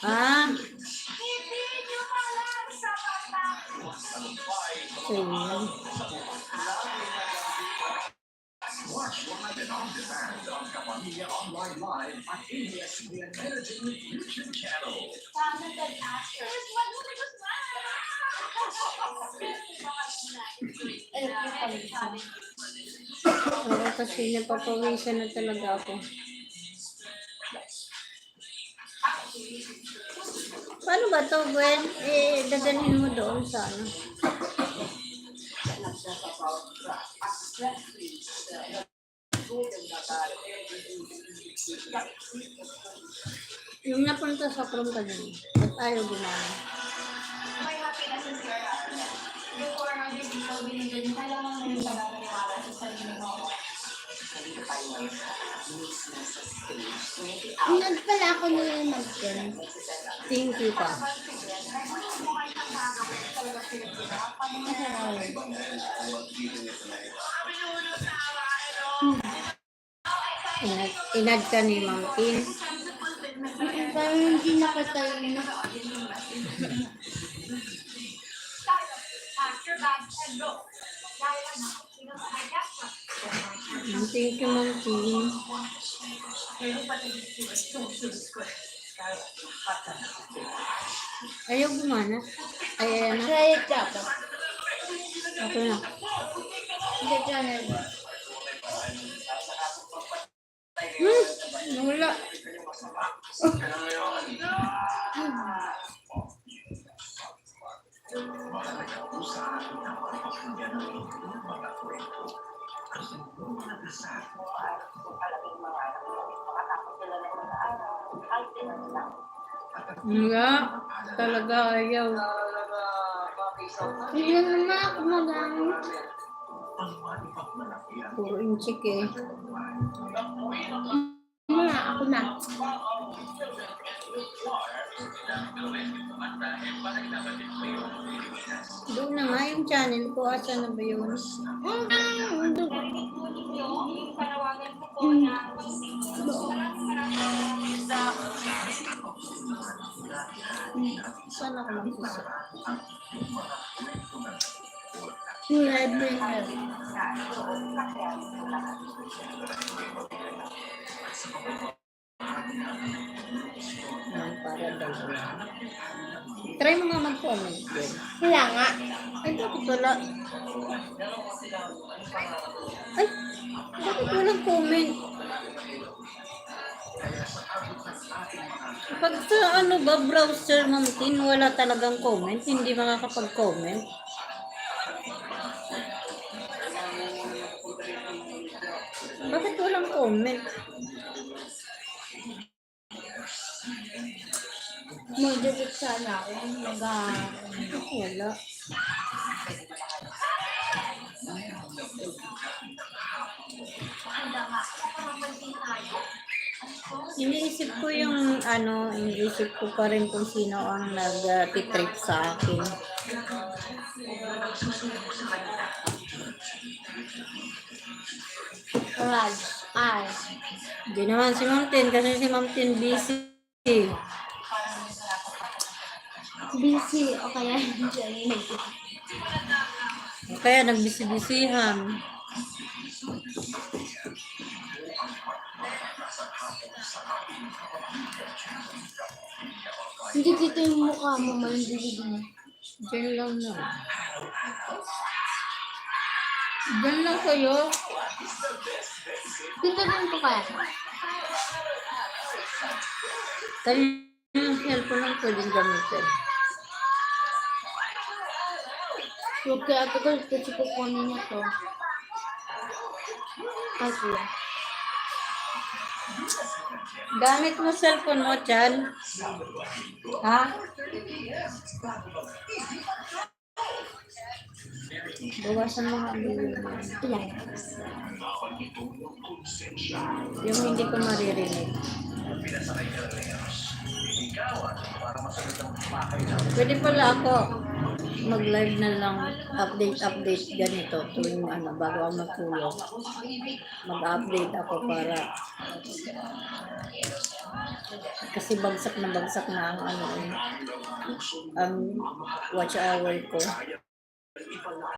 Ah. Ayan. Watch live and on demand ang Kapamilya Online Live at ABS-CBN Entertainment YouTube channel. Oo, kasi napapawisan na talaga ako. Paano ba to, Gwen? Dadalhin mo doon sa ano? Yung napunta sa prom ka din. Ba't ayaw gumana? May happiness is your happiness. Before hindi mo binigyan, kailangan mo yung pagkakaniwala sa sarili mo. Inad pala ako nila mag-gen. Thank you pa. Inad ka ni Ma'am Tin. Parang hindi nakatayo na. Thank you, Ma'am Tin. Ayaw gumana. Ayan na. Try it dapat. Ito na. Hindi channel. Wala. Wala. Talaga ayaw. Hindi naman ako magamit. Puro inchik eh. Ako na. Doon na nga yung channel ko. Asa na ba yun? Panawagan ko po na Saan ako magsusunod? Red Ringer. Para dalawa. Try mo nga mag-comment din. Wala nga. Ay, bakit wala? Ay, bakit walang comment? Pag sa ano ba, browser, Ma'am Tin, wala talagang comment, hindi makakapag-comment. Bakit walang comment? Mag-debut sana ako. Wala. Iniisip ko yung ano, iniisip ko pa rin kung sino ang nag-titrip sa akin. Raj. Ay. Hindi naman si Ma'am Tin kasi si Ma'am Tin busy. Busy. O kaya hindi siya nag Kaya nagbisi-bisihan. Hindi dito yung mukha mo, malindilig mo. Diyan lang na. Diyan lang kayo. Dito din ko kaya. Kaya yung cellphone lang pwedeng gamitin. Huwag kaya ito kasi kukunin niya to. Ay, kuya. Gamit mo cellphone mo, Chan. Ha? Bawasan mo nga bilhin mo. Ilan? Yung hindi ko maririnig. Pwede pala ako. mag-live na lang, update ganito tuwing bago ako matulog. Mag-update ako para kasi bagsak na ang ang watch hour ko.